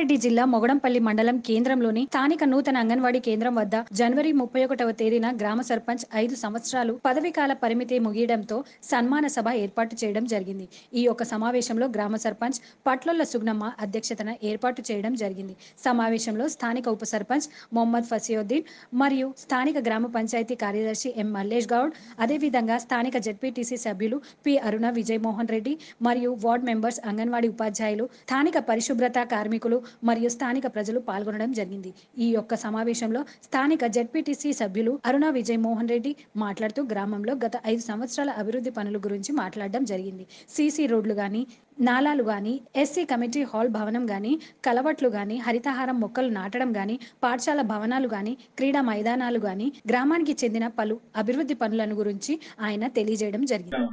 రంగారెడ్డి జిల్లా మొగడంపల్లి మండలం కేంద్రంలోని స్థానిక నూతన అంగన్వాడీ కేంద్రం వద్ద జనవరి 31వ తేదీన గ్రామ సర్పంచ్ 5 సంవత్సరాలు పదవీకాల పరిమితి ముగియడంతో సన్మాన సభ ఏర్పాటు చేయడం జరిగింది. ఈ యొక్క సమావేశంలో గ్రామ సర్పంచ్ పట్లొల్ల సుగ్నమ్మ అధ్యక్షతన ఏర్పాటు చేయడం జరిగింది. సమావేశంలో స్థానిక ఉప సర్పంచ్ మొహమ్మద్ ఫసియుద్దీన్ మరియు స్థానిక గ్రామ పంచాయతీ కార్యదర్శి ఎం మల్లేష్ గౌడ్, అదేవిధంగా స్థానిక జెడ్పీటీసీ సభ్యులు పి అరుణ విజయమోహన్ రెడ్డి మరియు వార్డ్ మెంబర్స్, అంగన్వాడీ ఉపాధ్యాయులు, స్థానిక పరిశుభ్రత కార్మికులు మరియు స్థానిక ప్రజలు పాల్గొనడం జరిగింది. ఈ యొక్క సమావేశంలో స్థానిక జెడ్పీటీసీ సభ్యులు అరుణ విజయమోహన్ రెడ్డి మాట్లాడుతూ గ్రామంలో గత 5 సంవత్సరాల అభివృద్ధి పనుల గురించి మాట్లాడడం జరిగింది. సీసీ రోడ్లు గాని, నాలాలు గాని, ఎస్సీ కమిటీ హాల్ భవనం గాని, కలవట్లు గాని, హరితహారం మొక్కలు నాటడం గాని, పాఠశాల భవనాలు గాని, క్రీడా మైదానాలు గాని, గ్రామానికి చెందిన పలు అభివృద్ధి పనులను గురించి ఆయన తెలియజేయడం జరిగింది.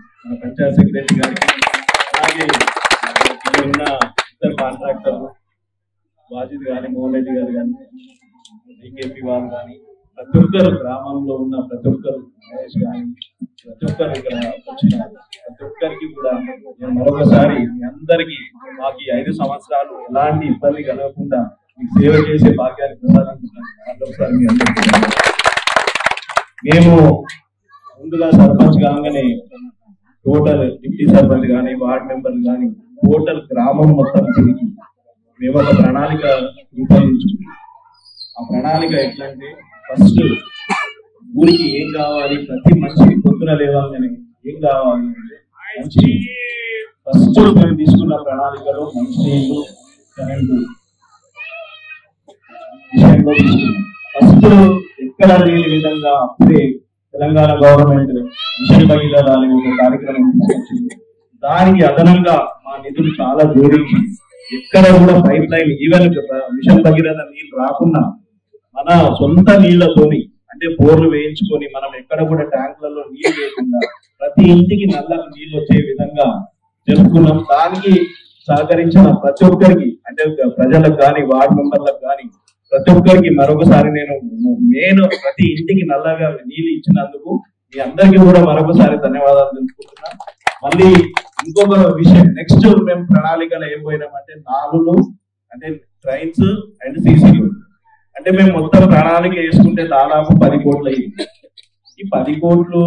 వాజిద్ గాని, మోహన్ రెడ్డి గారు కానీ, బీకేపీ వాళ్ళు కానీ, ప్రతి ఒక్కరు గ్రామంలో ఉన్న ప్రతి ఒక్కరు, మహేష్ కానీ, ప్రతి ఒక్కరు ఇక్కడ వచ్చిన ప్రతి ఒక్కరికి కూడా నేను మరొకసారి మీ అందరికీ మాకు 5 సంవత్సరాలు ఎలాంటి ఇబ్బంది కలగకుండా మీకు సేవ చేసే భాగ్యాన్ని ప్రసాదించిన మీ అందరికీ మేము ముందుగా సర్పంచ్ కాగానే టోటల్ డిప్యూటీ సర్పంచ్ కానీ, వార్డ్ మెంబర్లు కానీ, టోటల్ గ్రామం మొత్తం తిరిగి మేము ఒక ప్రణాళిక రూపొందించుకున్నాం. ఆ ప్రణాళిక ఎట్లంటే, ఫస్ట్ ఊరికి ఏం కావాలి, ప్రతి మనిషికి పొద్దున లేవాలని ఏం కావాలి అంటే మంచి, ఫస్ట్ మేము తీసుకున్న ప్రణాళికలో మంచినీళ్ళు, కరెంటు విషయంలో తీసుకున్నాం. ఫస్ట్ ఎక్కడ లేని విధంగా అప్పుడే తెలంగాణ గవర్నమెంట్ మిషన్ భగీరథ అనే ఒక కార్యక్రమం తీసుకొచ్చింది. దానికి అదనంగా మా నిధులు చాలా జోడించి ఎక్కడ కూడా pipe line, even mission Bhagiratha నీళ్ళు రాకుండా మన సొంత నీళ్లతోని, అంటే బోర్లు వేయించుకొని మనం ఎక్కడ కూడా ట్యాంకులలో నీళ్లు లేకుండా ప్రతి ఇంటికి నల్లకు నీళ్లు వచ్చే విధంగా జరుపుకున్నాం. దానికి సహకరించిన ప్రతి ఒక్కరికి, అంటే ప్రజలకు కానీ, వార్డు మెంబర్లకు కానీ, ప్రతి ఒక్కరికి మరొకసారి నేను ప్రతి ఇంటికి నల్లగా నీళ్లు ఇచ్చినందుకు మీ అందరికీ కూడా మరొకసారి ధన్యవాదాలు తెలుసుకుంటున్నా. మళ్ళీ ఇంకొక విషయం, నెక్స్ట్ మేము ప్రణాళికలో ఏం పోయినామంటే నాలుగు, అంటే ట్రైన్స్ అండ్ సీసీలు. అంటే మేము మొత్తం ప్రణాళిక వేసుకుంటే దాదాపు 10 కోట్లు అయ్యింది. ఈ 10 కోట్లు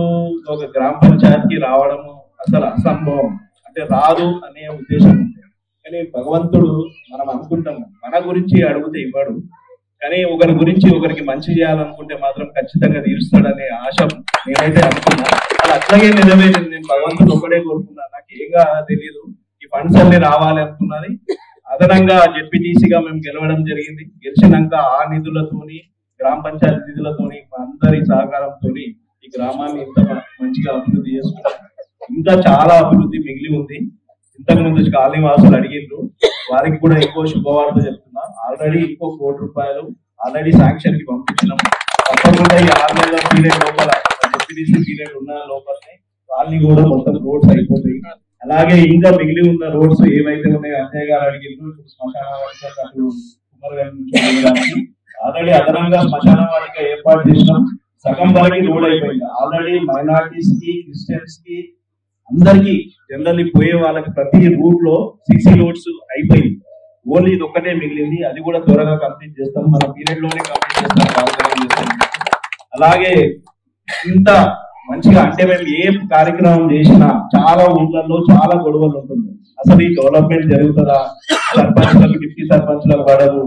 ఒక గ్రామ పంచాయతీకి రావడము అసలు అసంభవం, అంటే రాదు అనే ఉద్దేశం ఉంది. కానీ భగవంతుడు, మనం అనుకుంటాము మన గురించి అడిగితే ఇవ్వడు, కానీ ఒకరి గురించి ఒకరికి మంచి చేయాలనుకుంటే మాత్రం ఖచ్చితంగా తీరుస్తాడనే ఆశ నేనైతే అనుకున్నా. అది అట్లాగే నిజమైంది. నేను భగవంతుడు ఒకటే కోరుకున్నాను, నాకు ఏం కాదో తెలియదు, ఈ ఫండ్స్ అన్ని రావాలి అనుకున్నది. అదనంగా జెడ్పీటీసీగా మేము గెలవడం జరిగింది. గెలిచినాక ఆ నిధులతోని, గ్రామ పంచాయతీ నిధులతోని, అందరి సహకారంతో ఈ గ్రామాన్ని ఇంత మంచిగా అభివృద్ధి చేసుకున్నాం. ఇంకా చాలా అభివృద్ధి మిగిలి ఉంది. ఇంతకు ముందు కాలనీ వాసులు అడిగిండ్రు, వారికి కూడా ఎక్కువ శుభవార్త చెప్తున్నా. ఆల్రెడీ ఇంకో 1 కోటి రూపాయలు ఆల్రెడీ శాంక్షన్ కి పంపించినాం. తప్పకుండా ఈ 6 నెలల పీరియడ్ లోపల, జెడ్పీటీసీ పీరియడ్ ఉన్న లోపలనే వాళ్ళని కూడా మొత్తం రోడ్స్ అయిపోతాయి. అలాగే ఇంకా మిగిలి ఉన్న రోడ్స్ ఏవైతే ఉన్నాయో, అన్నయ్య గారు అడిగిండ్రు, శ్మశాన వాటిక ఆల్రెడీ అదనంగా శ్మశాన వాటిక ఏర్పాటు చేసినాం. సగం వరకు రోడ్ అయిపోయింది. ఆల్రెడీ మైనారిటీస్ కి, క్రిస్టియన్స్ కి, అందరికి జనరల్లీ పోయే వాళ్ళకి ప్రతి రూట్ లో సీసీ రోడ్స్ అయిపోయింది. ఓన్లీ ఇది ఒక్కటే మిగిలింది. అది కూడా త్వరగా కంప్లీట్ చేస్తాం, మన పీరియడ్ లోనే కంప్లీట్ చేస్తాం. అలాగే ఇంత మంచిగా, అంటే మేము ఏ కార్యక్రమం చేసినా చాలా ఊళ్ళల్లో చాలా గొడవలు ఉంటుంది. అసలు ఈ డెవలప్మెంట్ జరుగుతుందా, సర్పంచ్లకు డిప్యూటీ సర్పంచ్లకు పడదు,